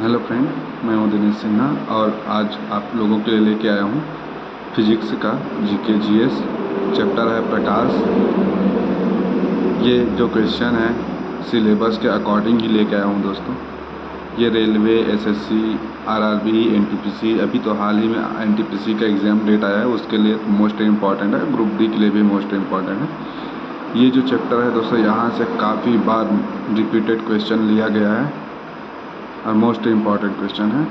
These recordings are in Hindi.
हेलो फ्रेंड, मैं हूँ दिनेश सिन्हा और आज आप लोगों के लिए लेके आया हूँ फिजिक्स का जीके जीएस चैप्टर है प्रकाश। ये जो क्वेश्चन है सिलेबस के अकॉर्डिंग ही लेके आया हूँ दोस्तों। ये रेलवे, एसएससी, आरआरबी, एनटीपीसी, अभी तो हाल ही में एनटीपीसी का एग्ज़ाम डेट आया है, उसके लिए मोस्ट इम्पॉर्टेंट है। ग्रुप डी के लिए भी मोस्ट इम्पॉर्टेंट है। ये जो चैप्टर है दोस्तों, यहाँ से काफ़ी बार रिपीटेड क्वेश्चन लिया गया है और मोस्ट इम्पॉर्टेंट क्वेश्चन है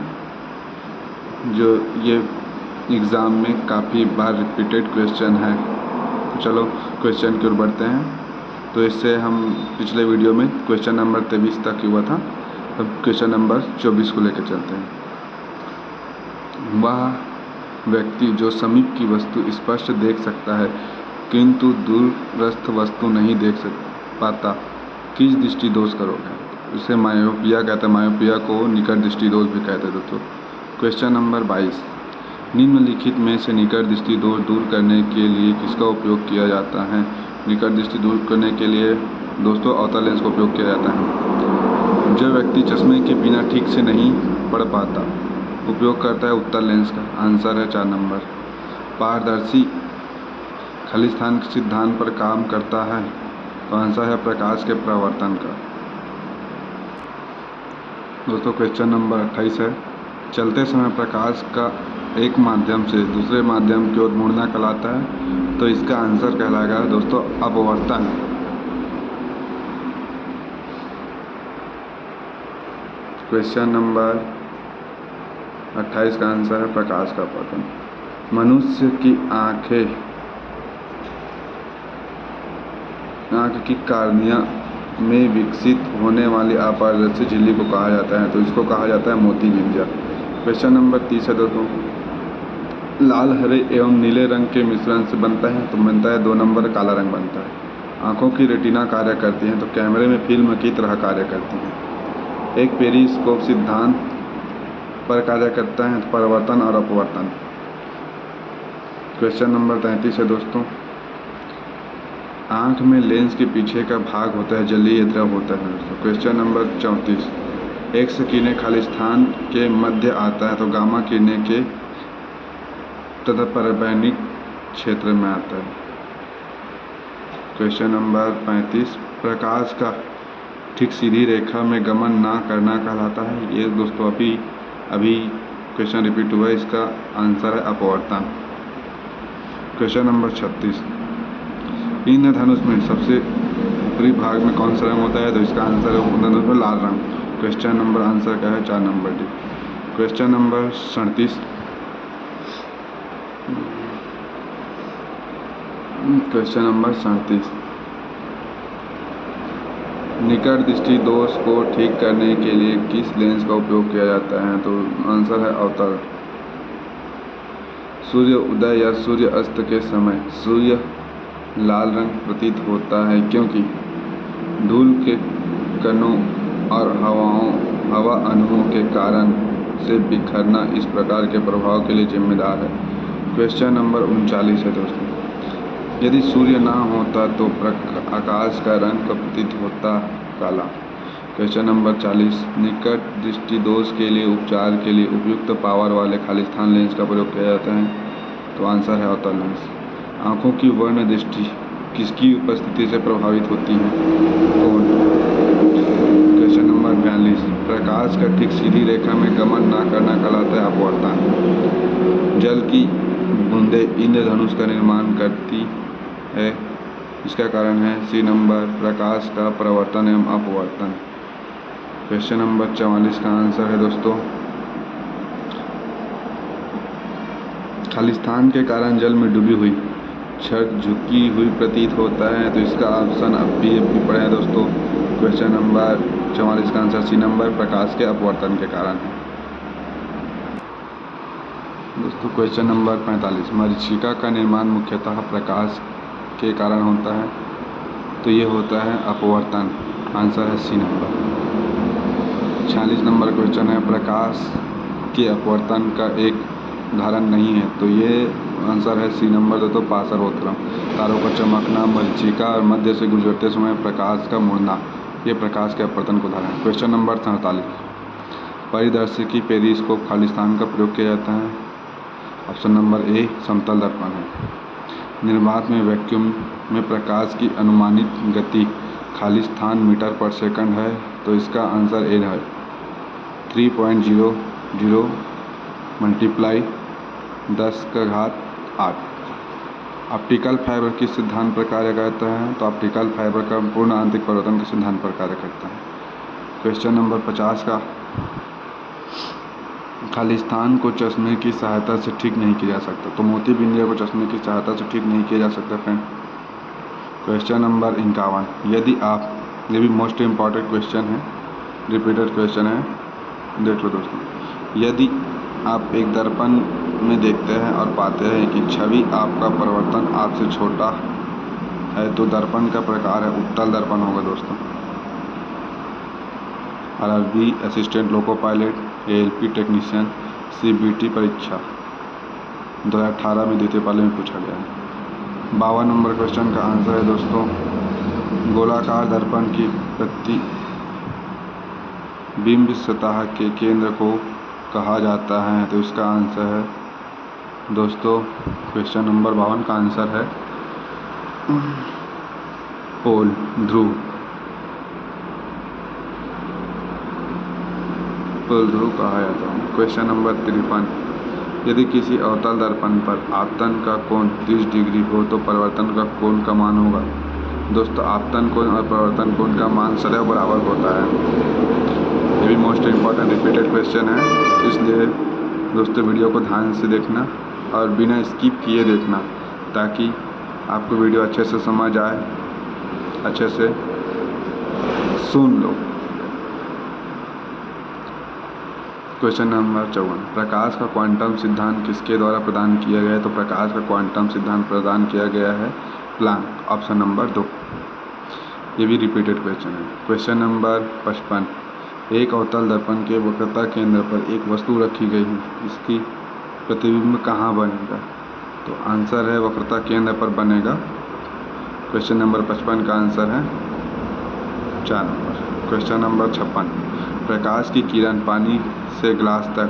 जो ये एग्ज़ाम में काफ़ी बार रिपीटेड क्वेश्चन है। तो चलो क्वेश्चन की ओर बढ़ते हैं। तो इससे हम पिछले वीडियो में क्वेश्चन नंबर 23 तक हुआ था, अब क्वेश्चन नंबर 24 को लेकर चलते हैं। वह व्यक्ति जो समीप की वस्तु स्पष्ट देख सकता है किंतु दूरस्थ वस्तु नहीं देख पाता, किस दृष्टि दोष करोगे? इसे मायोपिया कहते हैं। मायोपिया को निकट दृष्टि दोष भी कहते हैं दोस्तों। क्वेश्चन नंबर 22, निम्नलिखित में से निकट दृष्टि दोष दूर करने के लिए किसका उपयोग किया जाता है? निकट दृष्टि दूर करने के लिए दोस्तों अवतल लेंस का उपयोग किया जाता है। जो व्यक्ति चश्मे के बिना ठीक से नहीं पढ़ पाता उपयोग करता है उत्तल लेंस का। आंसर है 4 नंबर। पारदर्शी खालिस्तान के सिद्धांत पर काम करता है, तो आंसर है प्रकाश के परावर्तन का। दोस्तों क्वेश्चन नंबर 28 है, चलते समय प्रकाश का एक माध्यम से दूसरे माध्यम की ओर मुड़ना कहलाता है, तो इसका आंसर कहलाएगा दोस्तों अपवर्तन। क्वेश्चन नंबर 28 का आंसर है प्रकाश का अपवर्तन। मनुष्य की आँख की कार्निया में विकसित होने वाली अपारदर्शी झिल्ली को कहा जाता है, तो इसको कहा जाता है मोतीबिंदु। क्वेश्चन नंबर 30 है दोस्तों, लाल, हरे एवं नीले रंग के मिश्रण से बनता है, तो बनता है 2 नंबर काला रंग बनता है। आँखों की रेटिना कार्य करती है, तो कैमरे में फिल्म की तरह कार्य करती है। एक पेरिस्कोप सिद्धांत पर कार्य करता है, तो परावर्तन और अपवर्तन। क्वेश्चन नंबर 33 है दोस्तों, आँख में लेंस के पीछे का भाग होता है जलीय द्रव होता है दोस्तों। क्वेश्चन नंबर 34, एक्स किरणें खालिस्तान के मध्य आता है, तो गामा किरणें के तथा परबैंगिक क्षेत्र में आता है। क्वेश्चन नंबर 35, प्रकाश का ठीक सीधी रेखा में गमन ना करना कहलाता है। ये दोस्तों अभी क्वेश्चन रिपीट हुआ है, इसका आंसर है अपवर्तन। क्वेश्चन नंबर 36, इंद्रधनुष में सबसे ऊपरी भाग में कौन सा रंग होता है? तो इसका आंसर है इंद्रधनुष में लाल रंग। क्वेश्चन नंबर आंसर क्या है? 4 number D. Question number 37, question number 37, निकट दृष्टि दोष को ठीक करने के लिए किस लेंस का उपयोग किया जाता है? तो आंसर है अवतल। सूर्य उदय या सूर्य अस्त के समय सूर्य लाल रंग प्रतीत होता है क्योंकि धूल के कणों और हवा अणुओं के कारण से बिखरना इस प्रकार के प्रभाव के लिए जिम्मेदार है। क्वेश्चन नंबर 39 है दोस्तों, यदि सूर्य ना होता तो आकाश का रंग प्रतीत होता काला। क्वेश्चन नंबर 40, निकट दृष्टि दोष के लिए उपचार के लिए उपयुक्त पावर वाले खालिस्तान लेंस का प्रयोग किया जाता है, तो आंसर है अवतल लेंस। आँखों की वर्ण दृष्टि किसकी उपस्थिति से प्रभावित होती है? कौन? क्वेश्चन नंबर 42, प्रकाश का ठीक सीधी रेखा में गमन ना करना कहलाता है अपवर्तन। जल की बूंदें इंद्रधनुष का निर्माण करती है, इसका कारण है सी नंबर प्रकाश का परावर्तन एवं अपवर्तन। क्वेश्चन नंबर 44 का आंसर है दोस्तों खालिस्तान के कारण जल में डूबी हुई छड़ झुकी हुई प्रतीत होता है, तो इसका ऑप्शन अभी पढ़े हैं दोस्तों। क्वेश्चन नंबर 44 का आंसर सी नंबर प्रकाश के अपवर्तन के कारण है दोस्तों। क्वेश्चन नंबर 45, मरीचिका का निर्माण मुख्यतः प्रकाश के कारण होता है, तो ये होता है अपवर्तन। आंसर है सी नंबर। 46 नंबर क्वेश्चन है, प्रकाश के अपवर्तन का एक उदाहरण नहीं है, तो ये आंसर है सी नंबर दोस्तों पार्श्वोत्तरम। तारों का चमकना, मरीचिका और मध्य से गुजरते समय प्रकाश का मुड़ना, ये प्रकाश के अपवर्तन को उदाहरण है। क्वेश्चन नंबर 47, परिदर्शी की पेरिस्कोप खालिस्तान का प्रयोग किया जाता है? ऑप्शन नंबर ए समतल दर्पण है। निर्वात में वैक्यूम में प्रकाश की अनुमानित गति खालिस्तान मीटर पर सेकंड है, तो इसका आंसर ए है 3.00 मल्टीप्लाई 10⁸ ऑप्टिकल फाइबर किस सिद्धांत पर कार्य करता है? तो ऑप्टिकल फाइबर का पूर्ण आंतरिक परिवर्तन के सिद्धांत पर कार्य करता है। क्वेश्चन नंबर 50 का, खालिस्तान को चश्मे की सहायता से ठीक नहीं किया जा सकता, तो मोतीबिंदिया को चश्मे की सहायता से ठीक नहीं किया जा सकता फ्रेंड। क्वेश्चन नंबर 51, यदि आप, ये भी मोस्ट इम्पॉर्टेंट क्वेश्चन है, रिपीटेड क्वेश्चन है, देख लो दोस्तों। यदि आप एक दर्पण में देखते हैं और पाते हैं कि छवि आपका परिवर्तन आपसे छोटा है, तो दर्पण का प्रकार है उत्तल दर्पण होगा दोस्तों। RRB assistant loco pilot, ALP technician, CBT परीक्षा 2018 में द्वितीय पाली में पूछा गया है। 52 नंबर क्वेश्चन का आंसर है दोस्तों, गोलाकार दर्पण की प्रतिबिंब सतह के केंद्र को कहा जाता है, तो इसका आंसर है दोस्तों, क्वेश्चन नंबर 52 का आंसर है पोल, ध्रुव। पोल ध्रुव कहा जाता है। क्वेश्चन नंबर 53, यदि किसी अवतल दर्पण पर आपतन का कोण 30 डिग्री हो तो परिवर्तन का कोण का मान होगा? दोस्तों, आपतन कोण और परिवर्तन कोण का मान सदैव बराबर होता है। ये भी मोस्ट इम्पॉर्टेंट रिपीटेड क्वेश्चन है, इसलिए दोस्तों वीडियो को ध्यान से देखना और बिना स्किप किए देखना, ताकि आपको वीडियो अच्छे से समझ आए, अच्छे से सुन लो। क्वेश्चन नंबर 54, प्रकाश का क्वांटम सिद्धांत किसके द्वारा प्रदान किया गया है? तो प्रकाश का क्वांटम सिद्धांत प्रदान किया गया है प्लैंक, ऑप्शन नंबर 2। ये भी रिपीटेड क्वेश्चन है। क्वेश्चन नंबर 55, एक अवतल दर्पण के वक्रता केंद्र पर एक वस्तु रखी गई है, इसकी प्रतिबिंब कहाँ बनेगा? तो आंसर है वक्रता केंद्र पर बनेगा। क्वेश्चन नंबर 55 का आंसर है 4 नंबर। क्वेश्चन नंबर 56, प्रकाश की किरण पानी से ग्लास तक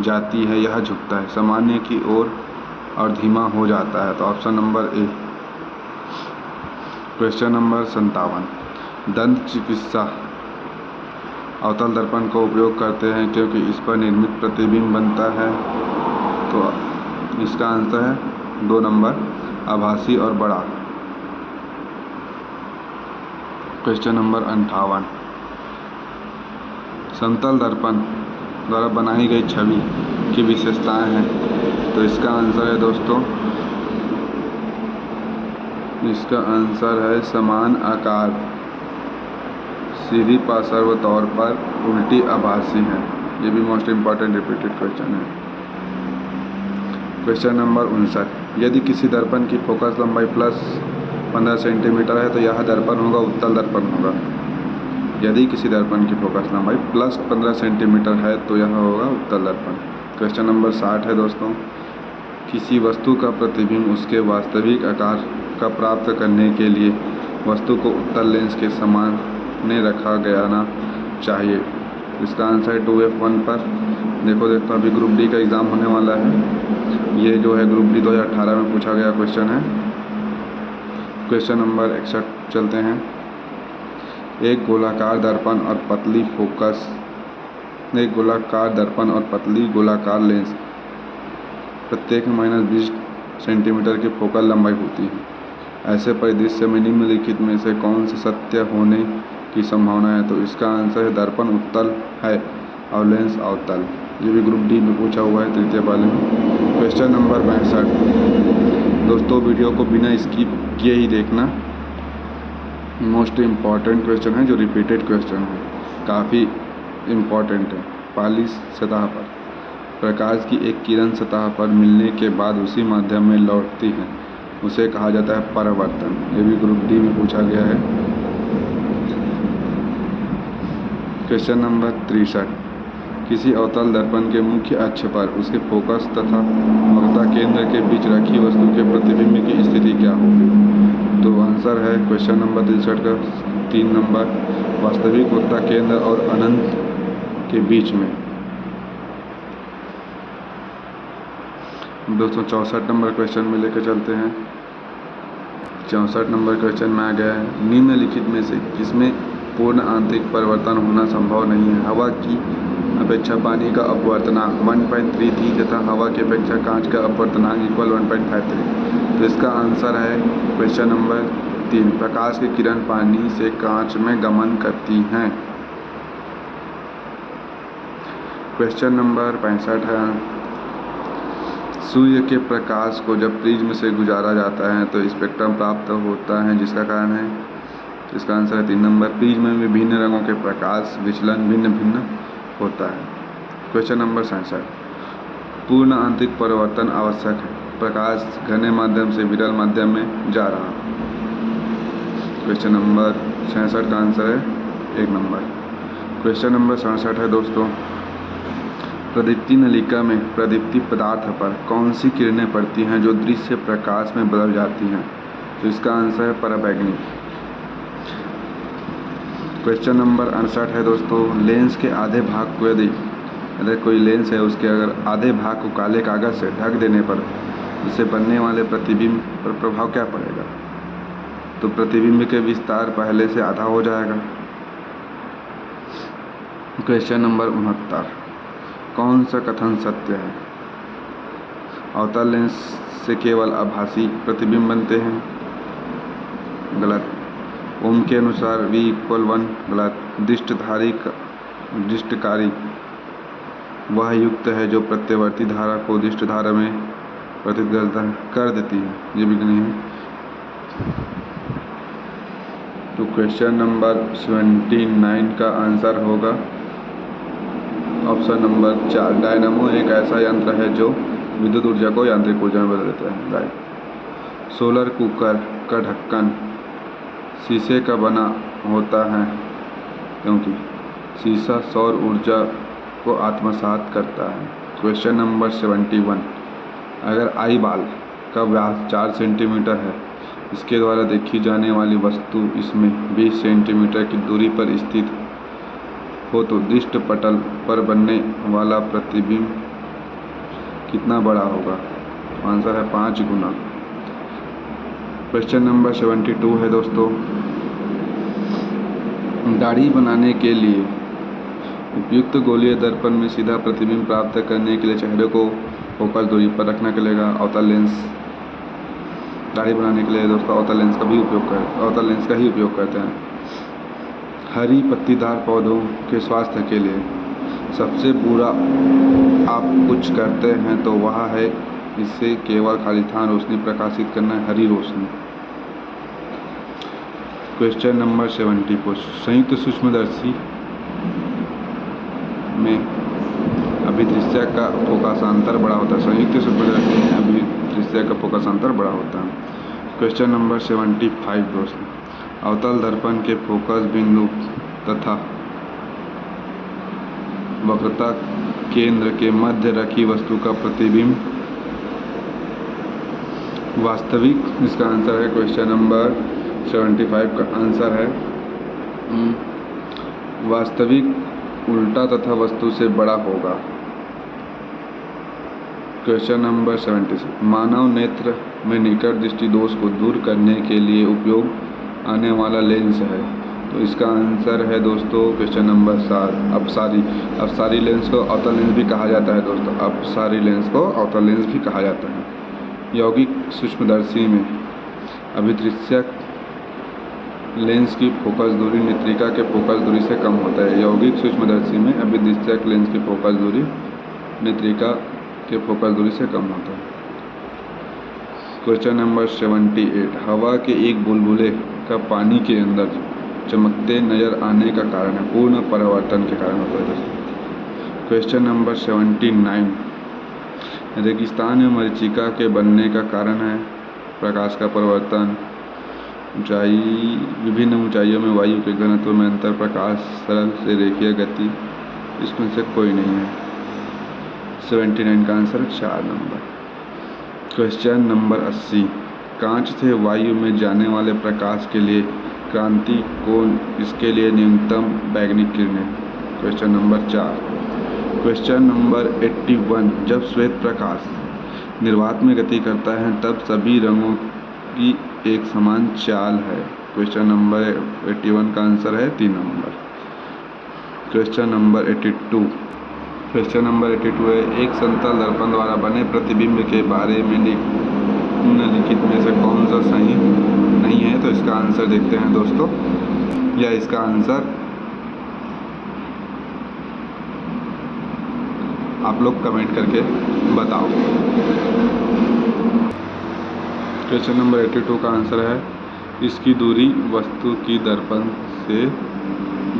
जाती है, यह झुकता है, सामान्य की ओर और धीमा हो जाता है, तो option number A. Question number 57, दंत चिकित्सा अवतल दर्पण का उपयोग करते हैं क्योंकि इस पर निर्मित प्रतिबिंब बनता है, तो इसका आंसर है 2 नंबर, आभासी और बड़ा। क्वेश्चन नंबर 58, समतल दर्पण द्वारा बनाई गई छवि की विशेषताएं हैं, तो इसका आंसर है दोस्तों, इसका आंसर है समान आकार, सीधी पार्श्व तौर पर उल्टी आभासी है। ये भी मोस्ट इम्पॉर्टेंट रिपीटेड क्वेश्चन है। क्वेश्चन नंबर 59, यदि किसी दर्पण की फोकस लंबाई प्लस 15 सेंटीमीटर है, तो यह दर्पण होगा उत्तल दर्पण होगा। यदि किसी दर्पण की फोकस लंबाई प्लस 15 सेंटीमीटर है, तो यह होगा उत्तल दर्पण। क्वेश्चन नंबर 60 है दोस्तों, किसी वस्तु का प्रतिबिंब उसके वास्तविक आकार का प्राप्त करने के लिए वस्तु को उत्तल लेंस के सामने रखा जाना चाहिए। इसका आंसर है 2F1 पर। देखो अभी ग्रुप डी का एग्ज़ाम होने वाला है। ये जो है ग्रुप डी 2018 में पूछा गया क्वेश्चन है। क्वेश्चन नंबर 61 चलते हैं। एक गोलाकार दर्पण और पतली गोलाकार लेंस प्रत्येक में -20 सेंटीमीटर की फोकल लंबाई होती है। ऐसे परिदृश्य में निम्नलिखित में से कौन सा सत्य होने की संभावना है? तो इसका आंसर है दर्पण उत्तल है और लेंस अवतल। ये भी ग्रुप डी में पूछा हुआ है तृतीय पाली में। क्वेश्चन नंबर 62, दोस्तों वीडियो को बिना स्किप किए ही देखना। मोस्ट इम्पॉर्टेंट क्वेश्चन है, जो रिपीटेड क्वेश्चन है, काफ़ी इम्पॉर्टेंट है। पाली सतह पर प्रकाश की एक किरण सतह पर मिलने के बाद उसी माध्यम में लौटती है, उसे कहा जाता है परावर्तन। ये भी ग्रुप डी में पूछा गया है। क्वेश्चन नंबर 63, किसी अवतल दर्पण के मुख्य अक्ष पर उसके फोकस तथा वक्रता केंद्र के बीच रखी वस्तु के प्रतिबिंब की स्थिति क्या होगी? तो आंसर है क्वेश्चन नंबर 63 का 3 नंबर, वास्तविक वक्रता केंद्र और अनंत के बीच में दोस्तों 64 नंबर क्वेश्चन में लेकर चलते हैं। 64 नंबर क्वेश्चन में आ गया है, निम्नलिखित में से किसमें पूर्ण आंतरिक परिवर्तन होना संभव नहीं है? हवा की अपेक्षा पानी का अपवर्तनांक 1.33 तथा हवा की अपेक्षा कांच का अपवर्तनांक इक्वल 1.53। तो इसका आंसर है क्वेश्चन नंबर 3, प्रकाश की किरण पानी से कांच में गमन करती हैं। क्वेश्चन नंबर 65 है, सूर्य के प्रकाश को जब प्रिज्म से गुजारा जाता है तो स्पेक्ट्रम प्राप्त होता है, जिसका कारण है, इसका आंसर है 3 नंबर, प्रिज्म में विभिन्न रंगों के प्रकाश विचलन भिन्न भिन्न होता है। क्वेश्चन नंबर 67, पूर्ण आंतरिक परिवर्तन आवश्यक है, प्रकाश घने माध्यम से विरल माध्यम में जा रहा। क्वेश्चन नंबर 66 का आंसर है 1 नंबर। क्वेश्चन नंबर 67 है दोस्तों, प्रदीप्ति नलिका में प्रदीप्ति पदार्थ पर कौन सी किरणें पड़ती हैं जो दृश्य प्रकाश में बदल जाती हैं? तो इसका आंसर है पराबैंगनी। क्वेश्चन नंबर 68 है दोस्तों, लेंस के आधे भाग को यदि कोई लेंस है उसके अगर आधे भाग को काले कागज से ढक देने पर उससे बनने वाले प्रतिबिंब पर प्रभाव क्या पड़ेगा? तो प्रतिबिंब के विस्तार पहले से आधा हो जाएगा। क्वेश्चन नंबर 69, कौन सा कथन सत्य है? अवतल लेंस से केवल आभासी प्रतिबिंब बनते हैं, गलत। ओम के अनुसार V=1, गलत। दृष्टकारी वह युक्त है जो प्रत्यवर्ती धारा को दृष्ट धारा में प्रतिगत कर देती है, ये भी नहीं है। तो क्वेश्चन नंबर 79 का आंसर होगा ऑप्शन नंबर 4, डायनामो एक ऐसा यंत्र है जो विद्युत ऊर्जा को यांत्रिक ऊर्जा में बदल देता है, राइट। सोलर कुकर का ढक्कन शीशे का बना होता है क्योंकि शीशा सौर ऊर्जा को आत्मसात करता है। क्वेश्चन नंबर 71, अगर आई बॉल का व्यास 4 सेंटीमीटर है, इसके द्वारा देखी जाने वाली वस्तु इसमें 20 सेंटीमीटर की दूरी पर स्थित हो तो दृष्ट पटल पर बनने वाला प्रतिबिंब कितना बड़ा होगा? आंसर है 5 गुना। क्वेश्चन नंबर 72 है दोस्तों, दाढ़ी बनाने के लिए उपयुक्त गोलीय दर्पण में सीधा प्रतिबिंब प्राप्त करने के लिए चेहरे को फोकस दूरी पर रखना पड़ेगा। अवतल लेंस दाढ़ी बनाने के लिए दोस्तों अवतल लेंस का ही उपयोग करते हैं। हरी पत्तीदार पौधों के स्वास्थ्य के लिए सबसे बुरा आप कुछ करते हैं तो वह है इससे केवल खालिस्तान रोशनी प्रकाशित करना है, हरी रोशनी। क्वेश्चन नंबर 74, संयुक्त सूक्ष्मदर्शी में अभिदृश्य का फोकसांतर बड़ा होता है। संयुक्त सूक्ष्मदर्शी में अभिदृश्य का फोकसांतर बड़ा होता है। क्वेश्चन नंबर 75 दोस्तों, अवतल दर्पण के फोकस बिंदु तथा वक्रता केंद्र के मध्य रखी वस्तु का प्रतिबिंब वास्तविक, इसका आंसर है क्वेश्चन नंबर 75 का आंसर है वास्तविक उल्टा तथा वस्तु से बड़ा होगा। क्वेश्चन नंबर 76, मानव नेत्र में निकट दृष्टि दोष को दूर करने के लिए उपयोग आने वाला लेंस है। तो इसका आंसर है दोस्तों क्वेश्चन नंबर 7, अपसारी लेंस को अवतल लेंस भी कहा जाता है दोस्तों, अपसारी लेंस को अवतल लेंस भी कहा जाता है। यौगिक सूक्ष्मदर्शी में अभिदृश्यक लेंस की फोकस दूरी नेत्रिका के फोकस दूरी से कम होता है। यौगिक सूक्ष्मदर्शी में अभिदृश्यक लेंस की फोकस दूरी नेत्रिका के फोकस दूरी से कम होता है। क्वेश्चन नंबर 78, हवा के एक बुलबुले का पानी के अंदर चमकते नजर आने का कारण है, पूर्ण परावर्तन के कारण होता है। क्वेश्चन नंबर 79, रेगिस्तान में मरीचिका के बनने का कारण है प्रकाश का परिवर्तन, विभिन्न ऊंचाइयों में वायु के घनत्व में अंतर, प्रकाश सरल से रेखीय गति, इसमें से कोई नहीं है। 79 का आंसर 4 नंबर। क्वेश्चन नंबर 80, कांच से वायु में जाने वाले प्रकाश के लिए क्रांति कोण, इसके लिए न्यूनतम बैगनी किरणें। Question number 4। क्वेश्चन नंबर 81, जब श्वेत प्रकाश निर्वात में गति करता है तब सभी रंगों की एक समान चाल है। क्वेश्चन नंबर 81 का आंसर है 3 नंबर। क्वेश्चन नंबर 82 है, एक समतल दर्पण द्वारा बने प्रतिबिंब के बारे में निम्नलिखित में से कौन सा सही नहीं है। तो इसका आंसर देखते हैं दोस्तों, या इसका आंसर आप लोग कमेंट करके बताओ। क्वेश्चन नंबर 82 का आंसर है, इसकी दूरी वस्तु की दर्पण से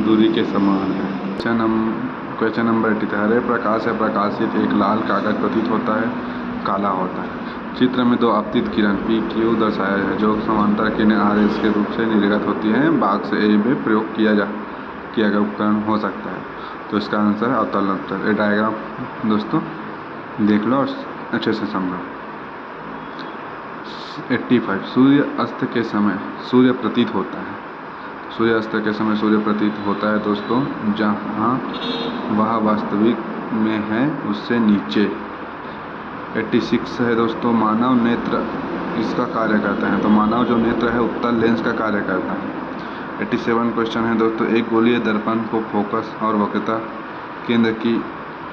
दूरी के समान है। क्वेश्चन नंबर 83, हरे प्रकाश से प्रकाशित एक लाल कागज प्रतीत होता है, काला होता है। चित्र में दो आपतित किरण PQ दर्शाया है जो समांतर किरणें RS के रूप से निर्गत होती हैं। बॉक्स A में प्रयोग किया गया उपकरण हो सकता है। तो इसका आंसर है अवतल अंतर। ये डायग्राम दोस्तों देख लो और अच्छे से समझो। 85, सूर्य अस्त के समय सूर्य प्रतीत होता है। सूर्य अस्त के समय सूर्य प्रतीत होता है दोस्तों जहाँ वह वास्तविक में है उससे नीचे। 86 है दोस्तों, मानव नेत्र इसका कार्य करता है। तो मानव जो नेत्र है उत्तल लेंस का कार्य करता है। 87 क्वेश्चन है दोस्तों, एक गोलीय दर्पण को फोकस और वक्रता केंद्र की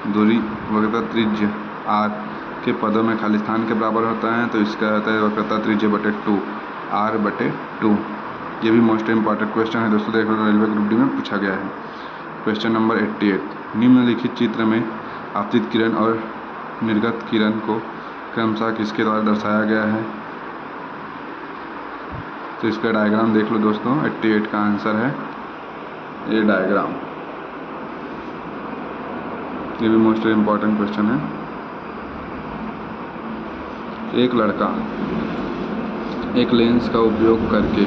दूरी वक्रता त्रिज्य R के पदों में खाली स्थान के बराबर होता है। तो इसका रहता है वक्रता त्रिज्य बटे 2 R/2। ये भी मोस्ट इंपॉर्टेंट क्वेश्चन है दोस्तों, देख लो रेलवे ग्रुप डी में पूछा गया है। क्वेश्चन नंबर 88, निम्नलिखित चित्र में आपतित किरण और निर्गत किरण को क्रमशः किसके द्वारा दर्शाया गया है। तो इसका डायग्राम देख लो दोस्तों। 88 का आंसर है ये डायग्राम। ये भी मोस्ट इम्पॉर्टेंट क्वेश्चन है। एक लड़का एक लेंस का उपयोग करके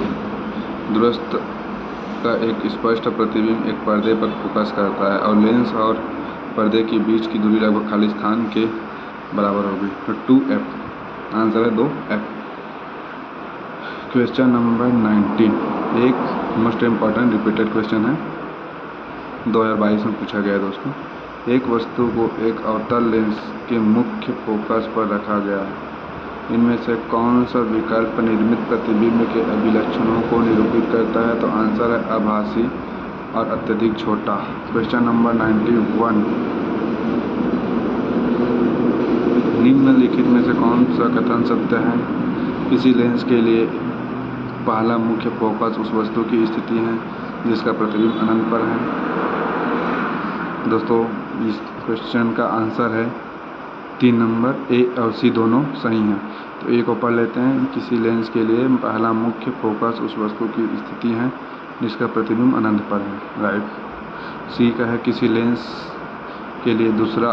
दूरस्थ का एक स्पष्ट प्रतिबिंब एक पर्दे पर फोकस करता है और लेंस और पर्दे के बीच की दूरी लगभग खाली स्थान के बराबर होगी। तो 2F आंसर है 2F। क्वेश्चन नंबर 19, एक मोस्ट इम्पॉर्टेंट रिपीटेड क्वेश्चन है, 2022 में पूछा गया है दोस्तों। एक वस्तु को एक अवतल लेंस के मुख्य फोकस पर रखा गया है, इनमें से कौन सा विकल्प निर्मित प्रतिबिंब के अभिलक्षणों को निरूपित करता है। तो आंसर है आभासी और अत्यधिक छोटा। क्वेश्चन नंबर 91, निम्नलिखित में से कौन सा कथन सत्य है। किसी लेंस के लिए पहला मुख्य फोकस उस वस्तु की स्थिति है जिसका प्रतिबिंब अनंत पर है। दोस्तों इस क्वेश्चन का आंसर है 3 नंबर, A और C दोनों सही हैं। तो A को पढ़ लेते हैं, किसी लेंस के लिए पहला मुख्य फोकस उस वस्तु की स्थिति है जिसका प्रतिबिंब अनंत पर है, राइट। C का है, किसी लेंस के लिए दूसरा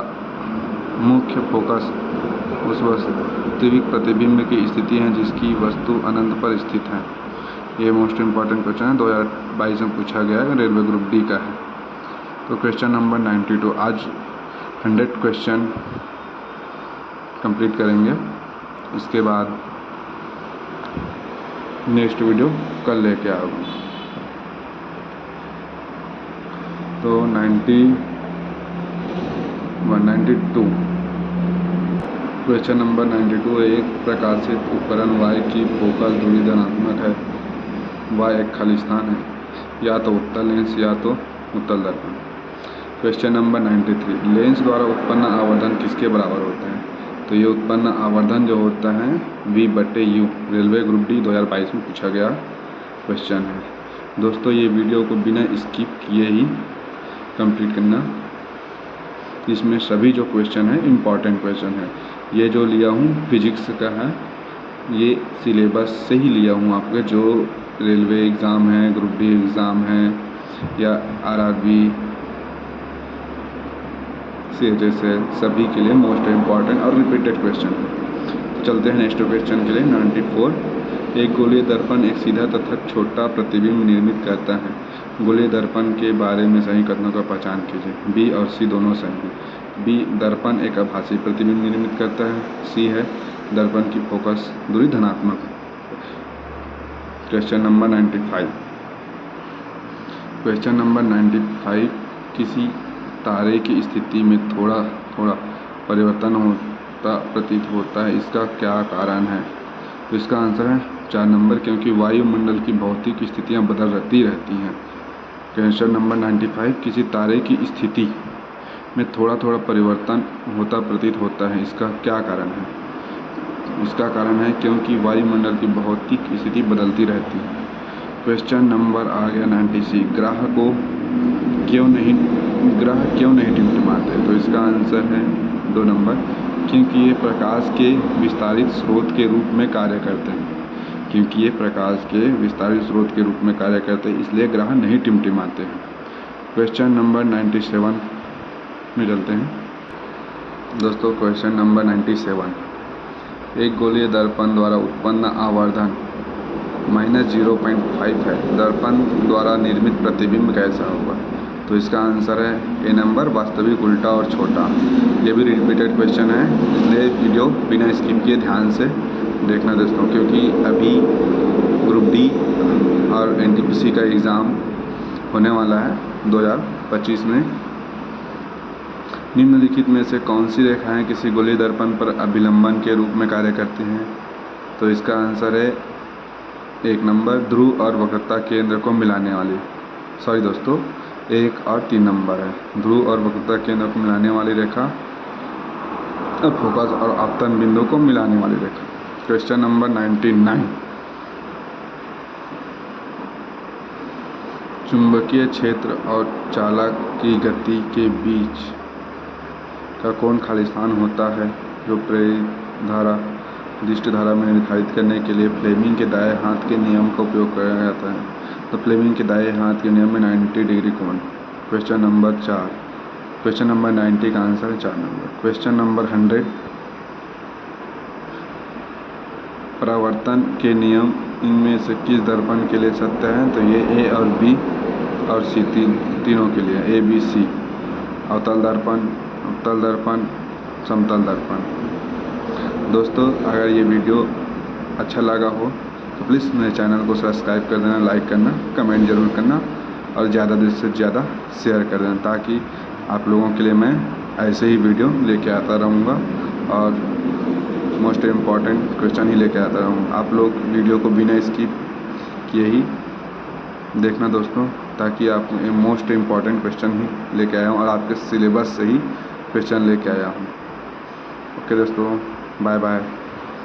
मुख्य फोकस उस वास्तविक प्रतिबिंब की स्थिति है जिसकी वस्तु अनंत पर स्थित है। ये मोस्ट इम्पॉर्टेंट क्वेश्चन है, 2022 में पूछा गया है, रेलवे ग्रुप डी का है। तो क्वेश्चन नंबर 92, आज 100 क्वेश्चन कंप्लीट करेंगे, इसके बाद नेक्स्ट वीडियो कल लेके आऊँगा। तो 92 क्वेश्चन नंबर 92, एक प्रकाशित उपकरण Y की फोकस दूरी धनात्मक है, Y एक खाली स्थान है, या तो उत्तल लेंस या तो उत्तल दर्पण। क्वेश्चन नंबर 93, लेंस द्वारा उत्पन्न आवर्धन किसके बराबर होता है। तो ये उत्पन्न आवर्धन जो होता है V/U, रेलवे ग्रुप डी 2022 में पूछा गया क्वेश्चन है। दोस्तों ये वीडियो को बिना स्किप किए ही कंप्लीट करना, इसमें सभी जो क्वेश्चन है इम्पॉर्टेंट क्वेश्चन है। ये जो लिया हूँ फिजिक्स का है, ये सिलेबस से ही लिया हूँ आपके जो रेलवे एग्ज़ाम है, ग्रुप डी एग्ज़ाम है या RRB, CHSL, सभी के लिए मोस्ट इम्पॉर्टेंट और रिपीटेड क्वेश्चन है। तो चलते हैं नेक्स्ट क्वेश्चन के लिए। 94, एक गोलीय दर्पण एक सीधा तथा छोटा प्रतिबिंब निर्मित करता है। गोलीय दर्पण के बारे में सही कथनों का पहचान कीजिए। B और C दोनों सही हैं। B, दर्पण एक आभासी प्रतिबिंब निर्मित करता है। C है, दर्पण की फोकस दूरी धनात्मक है। क्वेश्चन नंबर 95, क्वेश्चन नंबर 95, किसी तारे की स्थिति में थोड़ा थोड़ा परिवर्तन होता प्रतीत होता है, इसका क्या कारण है? तो इसका आंसर है 4 नंबर, क्योंकि वायुमंडल की भौतिक स्थितियाँ बदलती रहती हैं। क्वेश्चन नंबर 95, किसी तारे की स्थिति में थोड़ा थोड़ा परिवर्तन होता प्रतीत होता है, इसका क्या कारण है? इसका कारण है क्योंकि वायुमंडल की भौतिक स्थिति बदलती रहती है। क्वेश्चन नंबर आ गया 96, ग्रह क्यों नहीं टिमटिमाते? तो इसका आंसर है 2 नंबर, क्योंकि ये प्रकाश के विस्तारित स्रोत के रूप में कार्य करते हैं। इसलिए ग्रह नहीं टिमटिमाते हैं। क्वेश्चन नंबर 97 में चलते हैं दोस्तों। क्वेश्चन नंबर 97, एक गोलीय दर्पण द्वारा उत्पन्न आवर्धन -0.5 है, दर्पण द्वारा निर्मित प्रतिबिंब कैसा होगा? तो इसका आंसर है ए नंबर, वास्तविक, उल्टा और छोटा। ये भी रिपीटेड क्वेश्चन है, इसलिए वीडियो बिना स्किप किए ध्यान से देखना दोस्तों, क्योंकि अभी ग्रुप डी और एनटीपीसी का एग्ज़ाम होने वाला है 2025 में। निम्नलिखित में से कौन सी रेखाएं किसी गोलीय दर्पण पर अभिलंबन के रूप में कार्य करती हैं? तो इसका आंसर है 1 नंबर, ध्रुव और वक्रता केंद्र को मिलाने वाली। सॉरी दोस्तों, 1 और 3 नंबर है, ध्रुव और वक्रता केंद्र को मिलाने वाली रेखा, फोकस और आपतन बिंदु को मिलाने वाली रेखा। क्वेश्चन नंबर 99, चुंबकीय क्षेत्र और चालक की गति के बीच का कोण खाली स्थान होता है, जो प्रेरित धारा दिष्ट धारा में निर्धारित करने के लिए फ्लेमिंग के दाएं हाथ के नियम का उपयोग किया जाता है। तो फ्लेमिंग के दाएं हाथ के नियम में 90 डिग्री कोण। क्वेश्चन नंबर 4, क्वेश्चन नंबर 90 का आंसर है 4 नंबर। क्वेश्चन नंबर 100, परावर्तन के नियम इनमें से किस दर्पण के लिए सत्य है? तो ये ए और बी और सी तीनों के लिए, ए बी सी, अवतल दर्पण, समतल दर्पण। दोस्तों, अगर ये वीडियो अच्छा लगा हो तो प्लीज़ मेरे चैनल को सब्सक्राइब कर देना, लाइक करना, कमेंट ज़रूर करना और ज़्यादा से ज़्यादा शेयर कर देना, ताकि आप लोगों के लिए मैं ऐसे ही वीडियो लेके आता रहूँगा और मोस्ट इम्पॉर्टेंट क्वेश्चन ही लेके आता रहूँगा। आप लोग वीडियो को बिना स्किप किए ही देखना दोस्तों, ताकि आप मोस्ट इम्पॉर्टेंट क्वेश्चन ही लेके आया हूँ और आपके सिलेबस से ही क्वेश्चन लेके आया हूँ। ओके दोस्तों, बाय बाय।